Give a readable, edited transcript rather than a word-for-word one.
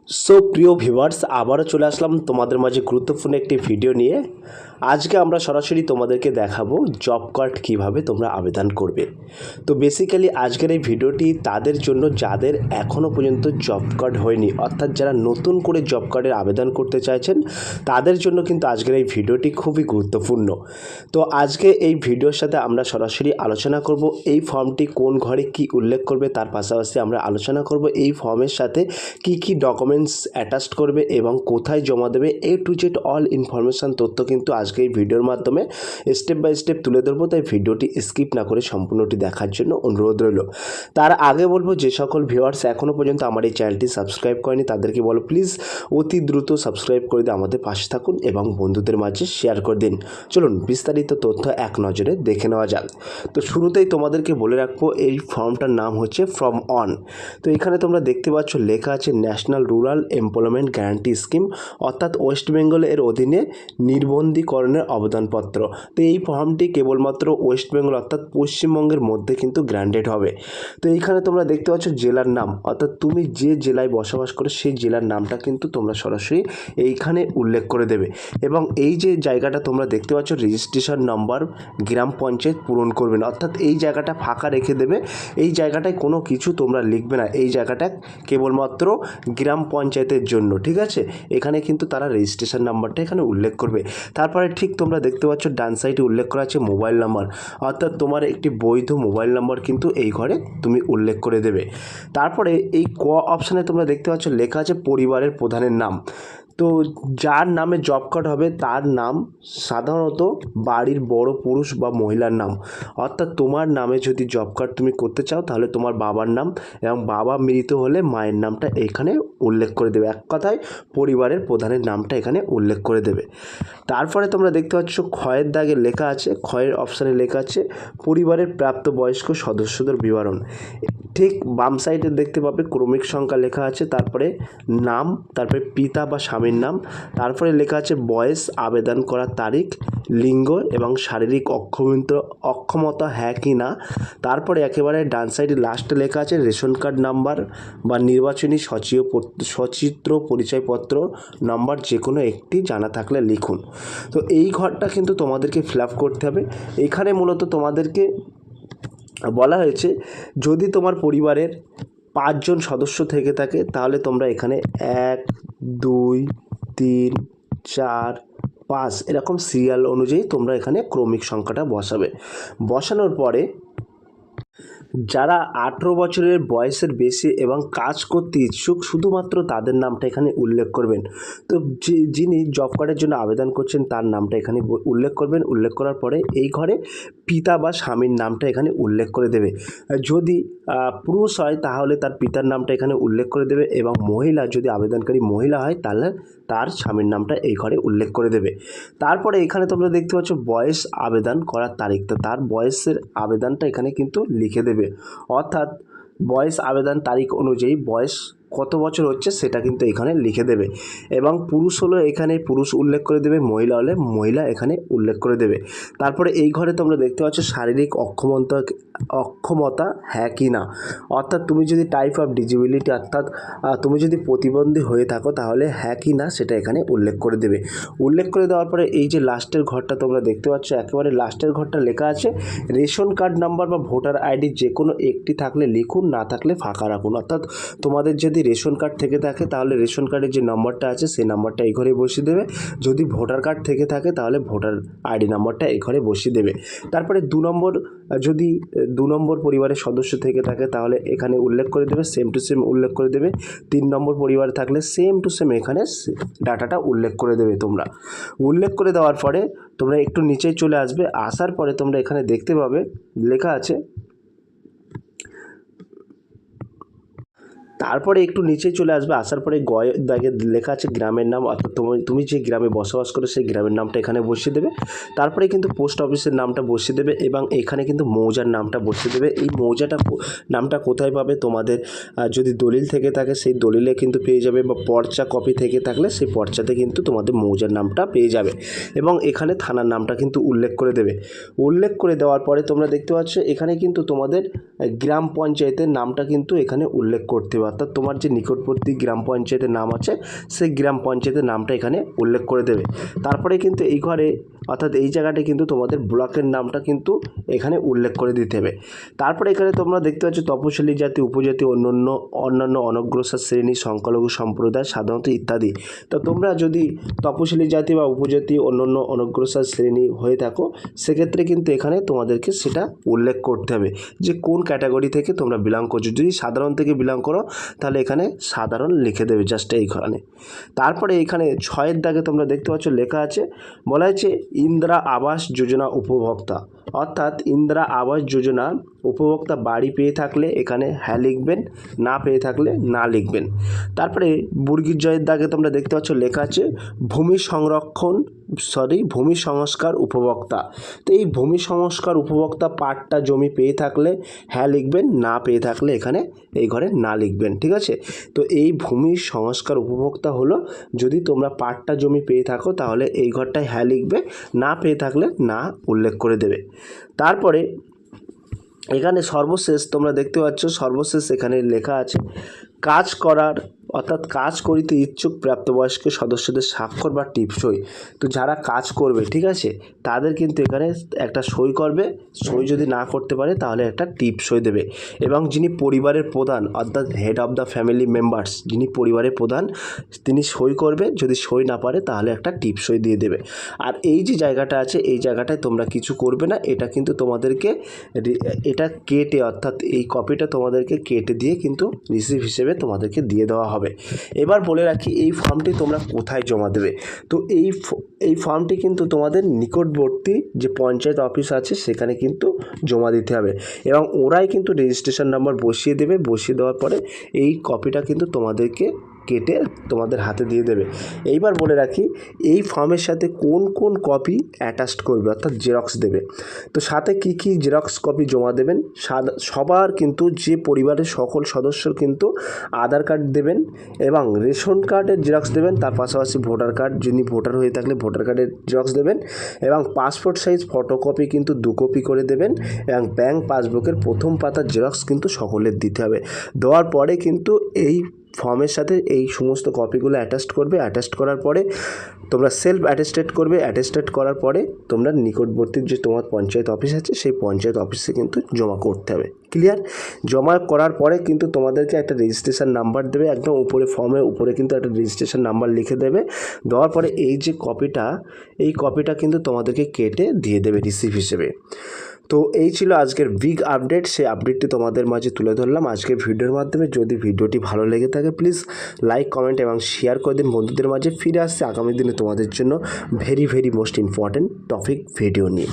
প্রিয় ভিউয়ার্স, আবারও চলে আসলাম তোমাদের মাঝে গুরুত্বপূর্ণ একটি ভিডিও নিয়ে। আজকে আমরা সরাসরি তোমাদেরকে দেখাবো জব কার্ড কীভাবে তোমরা আবেদন করবে। তো বেসিক্যালি আজকের এই ভিডিওটি তাদের জন্য যাদের এখনও পর্যন্ত জব কার্ড হয়নি, অর্থাৎ যারা নতুন করে জব কার্ডের আবেদন করতে চাইছেন তাদের জন্য কিন্তু আজকের এই ভিডিওটি খুবই গুরুত্বপূর্ণ। তো আজকে এই ভিডিওর সাথে আমরা সরাসরি আলোচনা করব এই ফর্মটি কোন ঘরে কি উল্লেখ করবে, তার পাশাপাশি আমরা আলোচনা করব এই ফর্মের সাথে কি কি ডকুমেন্টস অ্যাটাচড করবে এবং কোথায় জমা দেবে। A to Z all information তথ্য কিন্তু আজকে এই ভিডিওর মাধ্যমে স্টেপ বাই স্টেপ তুলে ধরবো, তাই ভিডিওটি স্কিপ না করে সম্পূর্ণটি দেখার জন্য অনুরোধ রইল। তার আগে বলবো, যে সকল ভিউয়ার্স এখনও পর্যন্ত আমার এই চ্যানেলটি সাবস্ক্রাইব করেনি তাদেরকে বলো প্লিজ অতি দ্রুত সাবস্ক্রাইব করে দিয়ে আমাদের পাশে থাকুন এবং বন্ধুদের মাঝে শেয়ার করে দিন। চলুন বিস্তারিত তথ্য এক নজরে দেখে নেওয়া যাক। তো শুরুতেই তোমাদেরকে বলে রাখবো এই ফর্মটার নাম হচ্ছে ফর্ম অন। তো এখানে তোমরা দেখতে পাচ্ছ লেখা আছে national rural employment guarantee scheme, অর্থাৎ ওয়েস্ট বেঙ্গল এর অধীনে নির্বন্ধীকরণের আবেদনপত্র। তো এই ফর্মটি কেবলমাত্র ওয়েস্ট বেঙ্গল অর্থাৎ পশ্চিমবঙ্গের মধ্যে কিন্তু গ্র্যান্টেড হবে। তো এইখানে তোমরা দেখতে পাচ্ছ জেলার নাম, অর্থাৎ তুমি যে জেলায় বসবাস করো সেই জেলার নামটা কিন্তু তোমরা সরাসরি এইখানে উল্লেখ করে দেবে। এবং এই যে জায়গাটা তোমরা দেখতে পাচ্ছ রেজিস্ট্রেশন নাম্বার গ্রাম পঞ্চায়েত পূরণ করবে না, অর্থাৎ এই জায়গাটা ফাঁকা রেখে দেবে। এই জায়গাটায় কোনো কিছু তোমরা লিখবে না, এই জায়গাটা কেবলমাত্র গ্রাম পঞ্চায়েতের জন্য, ঠিক আছে। এখানে কিন্তু তারা রেজিস্ট্রেশন নাম্বারটা এখানে উল্লেখ করবে। তারপরে ঠিক তোমরা দেখতে পাচ্ছ ডান সাইডে উল্লেখ করা আছে মোবাইল নাম্বার, অর্থাৎ তোমার একটি বৈধ মোবাইল নাম্বার কিন্তু এই ঘরে তুমি উল্লেখ করে দেবে। তারপরে এই অপশানে তোমরা দেখতে পাচ্ছ লেখা আছে পরিবারের প্রধানের নাম। তো যার নামে জব কার্ড হবে তার নাম সাধারণত বাড়ির বড় পুরুষ বা মহিলার নাম, অর্থাৎ তোমার নামে যদি জব কার্ড তুমি করতে চাও তাহলে তোমার বাবার নাম এবং বাবা মৃত হলে মায়ের নামটা এখানে উল্লেখ করে দেবে। এক কথায় পরিবারের প্রধানের নামটা এখানে উল্লেখ করে দেবে। তারপরে তোমরা দেখতে পাচ্ছ ক্ষয়ের দাগে লেখা আছে, ক্ষয়ের অপশানে লেখা আছে পরিবারের প্রাপ্তবয়স্ক সদস্যদের বিবরণ। ঠিক বাম সাইডে দেখতে পাবে ক্রমিক সংখ্যা লেখা আছে, তারপরে নাম, তারপরে পিতা বা স্বামীর নাম, তারপরে লেখা আছে বয়স, আবেদন করার তারিখ, লিঙ্গ এবং শারীরিক অক্ষমতা হ্যাঁ কি না। তারপরে একেবারে ডান সাইডে লাস্টে লেখা আছে রেশন কার্ড নাম্বার বা নির্বাচনী সচিত্র পরিচয়পত্র নাম্বার, যে কোনো একটি জানা থাকলে লিখুন। তো এই ঘরটা কিন্তু তোমাদেরকে ফিল আপ করতে হবে। এখানে মূলত তোমাদেরকে বলা হয়েছে যদি তোমার পরিবারের 5 জন সদস্য থেকে থাকে তাহলে তোমরা এখানে 1 2 3 4 5 এরকম সিরিয়াল অনুযায়ী তোমরা এখানে ক্রমিক সংখ্যাটা বসানোর পরে যারা 18 বছরের বয়সের বেশি এবং কাজ করতে ইচ্ছুক শুধুমাত্র তাদের নামটা এখানে উল্লেখ করবেন। তো যিনি জব কার্ডের জন্য আবেদন করছেন তার নামটা এখানে উল্লেখ করবেন। উল্লেখ করার পরে এই ঘরে পিতা বা স্বামীর নামটা এখানে উল্লেখ করে দেবে। যদি পুরুষ হয় তাহলে তার পিতার নামটা এখানে উল্লেখ করে দেবে এবং মহিলা যদি আবেদনকারী মহিলা হয় তাহলে তার স্বামীর নামটা এই ঘরে উল্লেখ করে দেবে। তারপরে এখানে তোমরা দেখতে পাচ্ছ বয়স, আবেদন করার তারিখ, তো তার বয়সের আবেদনটা এখানে কিন্তু লিখে দেবে। অর্থাৎ বয়স আবেদন তারিখ অনুযায়ী বয়স কত বছর হচ্ছে সেটা কিন্তু এখানে লিখে দেবে। এবং পুরুষ হলো এখানে পুরুষ উল্লেখ করে দেবে, মহিলা হলে মহিলা এখানে উল্লেখ করে দেবে। তারপরে এই ঘরে তোমরা দেখতে পাচ্ছ শারীরিক অক্ষমতা হ্যাঁ কি না, অর্থাৎ তুমি যদি টাইপ অফ ডিসেবিলিটি অর্থাৎ তুমি যদি প্রতিবন্ধী হয়ে থাকো তাহলে হ্যাঁ কি না সেটা এখানে উল্লেখ করে দেবে। উল্লেখ করে দেওয়ার পরে এই যে লাস্টের ঘরটা তোমরা দেখতে পাচ্ছ, একেবারে লাস্টের ঘরটা লেখা আছে রেশন কার্ড নাম্বার বা ভোটার আইডি যে কোনো একটি থাকলে লিখুন, না থাকলে ফাঁকা রাখুন। অর্থাৎ তোমাদের যদি রেশন কার্ড থেকে থাকে তাহলে রেশন কার্ডের যে নাম্বারটা আছে সেই নাম্বারটা এই ঘরে বসিয়ে দেবে। যদি ভোটার কার্ড থেকে থাকে তাহলে ভোটার আইডি নাম্বারটা এই ঘরে বসিয়ে দেবে। তারপরে 2 নম্বর, যদি 2 নম্বর পরিবারের সদস্য থেকে থাকে তাহলে এখানে উল্লেখ করে দেবে, সেম টু সেম উল্লেখ করে দেবে। 3 নম্বর পরিবার থাকলে সেম টু সেম এখানে ডাটাটা উল্লেখ করে দেবে। তোমরা উল্লেখ করে দেওয়ার পরে তোমরা একটু নিচে চলে আসবে, আসার পরে তোমরা এখানে দেখতে পাবে লেখা আছে, তারপরে একটু নিচে চলে আসবে, আসার পরে গয়ের দাগে লেখা আছে গ্রামের নাম, অর্থাৎ তুমি যে গ্রামে বসবাস করো সেই গ্রামের নামটা এখানে বসিয়ে দেবে। তারপরে কিন্তু পোস্ট অফিসের নামটা বসিয়ে দেবে এবং এখানে কিন্তু মৌজার নামটা বসিয়ে দেবে। এই মৌজাটা নামটা কোথায় পাবে, তোমাদের যদি দলিল থেকে থাকে সেই দলিলে কিন্তু পেয়ে যাবে, বা পর্চা কপি থেকে থাকলে সেই পর্চাতে কিন্তু তোমাদের মৌজার নামটা পেয়ে যাবে। এবং এখানে থানার নামটা কিন্তু উল্লেখ করে দেবে। উল্লেখ করে দেওয়ার পরে তোমরা দেখতে পাচ্ছ এখানে কিন্তু তোমাদের গ্রাম পঞ্চায়েতের নামটা কিন্তু এখানে উল্লেখ করতে হবে। অর্থাৎ তোমার যে নিকটবর্তী গ্রাম পঞ্চায়েতের নাম আছে সেই গ্রাম পঞ্চায়েতের নামটা এখানে উল্লেখ করে দেবে। তারপরে কিন্তু এই ঘরে অর্থাৎ এই জায়গাটায় কিন্তু তোমাদের ব্লকের নামটা কিন্তু এখানে উল্লেখ করে দিতে হবে। তারপরে এখানে তোমরা দেখতে পাচ্ছ তপশিলি জাতি, উপজাতি, অন্যান্য অনগ্রসর শ্রেণী, সংখ্যালঘু সম্প্রদায় সাধারণত ইত্যাদি। তো তোমরা যদি তপশিলি জাতি বা উপজাতি, অন্যান্য অনগ্রসর শ্রেণী হয়ে থাকো সেক্ষেত্রে কিন্তু এখানে তোমাদেরকে সেটা উল্লেখ করতে হবে যে কোন ক্যাটাগরি থেকে তোমরা বিলং করছো। যদি সাধারণ থেকে বিলং করো তাহলে এখানে সাধারণ লিখে দেবে জাস্ট এইখানে। তারপরে এখানে 6 দাগে তোমরা দেখতে পাচ্ছ লেখা আছে, বলা হয়েছে ইন্দিরা আবাস যোজনা উপভোক্তা, অর্থাৎ ইন্দিরা আবাস যোজনা উপভোক্তা বাড়ি পেয়ে থাকলে এখানে হ্যাঁ লিখবেন, না পেয়ে থাকলে না লিখবেন। তারপরে বর্গীর জয়ের দাগে তোমরা দেখতে পাচ্ছ লেখা আছে ভূমি সংস্কার উপভোক্তা। তো এই ভূমি সংস্কার উপভোক্তা পাট্টা জমি পেয়ে থাকলে হ্যাঁ লিখবেন, না পেয়ে থাকলে এখানে এই ঘরে না লিখবেন। ঠিক আছে, তো এই ভূমি সংস্কার উপভোক্তা হলো যদি তোমরা পাট্টা জমি পেয়ে থাকো তাহলে এই ঘরটায় হ্যাঁ লিখবে, না পেয়ে থাকলে না উল্লেখ করে দেবে। তারপরে এখানে সর্বশেষ তোমরা দেখতে পাচ্ছ সর্বশেষ এখানে লেখা আছে কাজ করার অর্থাৎ কাজ করিতে ইচ্ছুক প্রাপ্তবয়স্ক সদস্যদের স্বাক্ষর বা টিপসই। তো যারা কাজ করবে ঠিক আছে তাদের কিন্তু এখানে একটা সই করবে, সই যদি না করতে পারে তাহলে একটা টিপসই দেবে। এবং যিনি পরিবারের প্রধান অর্থাৎ head of the family members, যিনি পরিবারের প্রধান তিনি সই করবে, যদি সই না পারে তাহলে একটা টিপসই দিয়ে দেবে। আর এই যে জায়গাটা আছে এই জায়গাটায় তোমরা কিছু করবে না, এটা কিন্তু তোমাদেরকে এটা কেটে অর্থাৎ এই কপিটা তোমাদেরকে কেটে দিয়ে কিন্তু রিসিভ হিসেবে তোমাদেরকে দিয়ে দেওয়া হবে। এবার বলে রাখি এই ফর্মটি তোমরা কোথায় জমা দেবে। তো এই ফর্মটি কিন্তু তোমাদের নিকটবর্তী যে পঞ্চায়েত অফিস আছে সেখানে কিন্তু জমা দিতে হবে এবং ওরাই কিন্তু রেজিস্ট্রেশন নাম্বার বসিয়ে দেবে। বসিয়ে দেওয়ার পরে এই কপিটা কিন্তু তোমাদেরকে কেটে তোমাদের হাতে দিয়ে দেবে। এইবার বলে রাখি এই ফর্মের সাথে কোন কোন কপি অ্যাটাচড করবে অর্থাৎ জেরক্স দেবে। তো সাথে কি কি জেরক্স কপি জমা দেবেন, সবার কিন্তু যে পরিবারের সকল সদস্যর কিন্তু আধার কার্ড দেবেন এবং রেশন কার্ডের জেরক্স দেবেন, তার পাশাপাশি ভোটার কার্ড, যিনি ভোটার হয়ে থাকলে ভোটার কার্ডের জেরক্স দেবেন এবং পাসপোর্ট সাইজ ফটোকপি কিন্তু 2 কপি করে দেবেন এবং ব্যাঙ্ক পাসবুকের প্রথম পাতার জেরক্স কিন্তু সকলের দিতে হবে। দেওয়ার পরে কিন্তু এই ফর্মের সাথে এই সমস্ত কপিগুলো অ্যাটাচড করবে। অ্যাটাচড করার পরে তোমরা সেলফ অ্যাটেস্টেড করবে। অ্যাটেস্টেড করার পরে তোমরা নিকটবর্তী যে তোমার পঞ্চায়েত অফিস আছে সেই পঞ্চায়েত অফিসে কিন্তু জমা করতে হবে। ক্লিয়ার? জমা করার পরে কিন্তু তোমাদেরকে একটা রেজিস্ট্রেশন নাম্বার দেবে, একদম উপরে ফর্মের উপরে কিন্তু একটা রেজিস্ট্রেশন নাম্বার লিখে দেবে। দেওয়ার পরে এই যে কপিটা এই কপিটা কিন্তু তোমাদেরকে কেটে দিয়ে দেবে রিসিভ হিসেবে। তো এই ছিল আজকের বিগ আপডেট, সেই আপডেটটি তোমাদের মাঝে তুলে ধরলাম আজকের ভিডিওর মাধ্যমে। যদি ভিডিওটি ভালো লেগে থাকে প্লিজ লাইক, কমেন্ট এবং শেয়ার করে দিন বন্ধুদের মাঝে। ফিরে আসছে আগামী দিনে তোমাদের জন্য very most important topic video নিয়ে।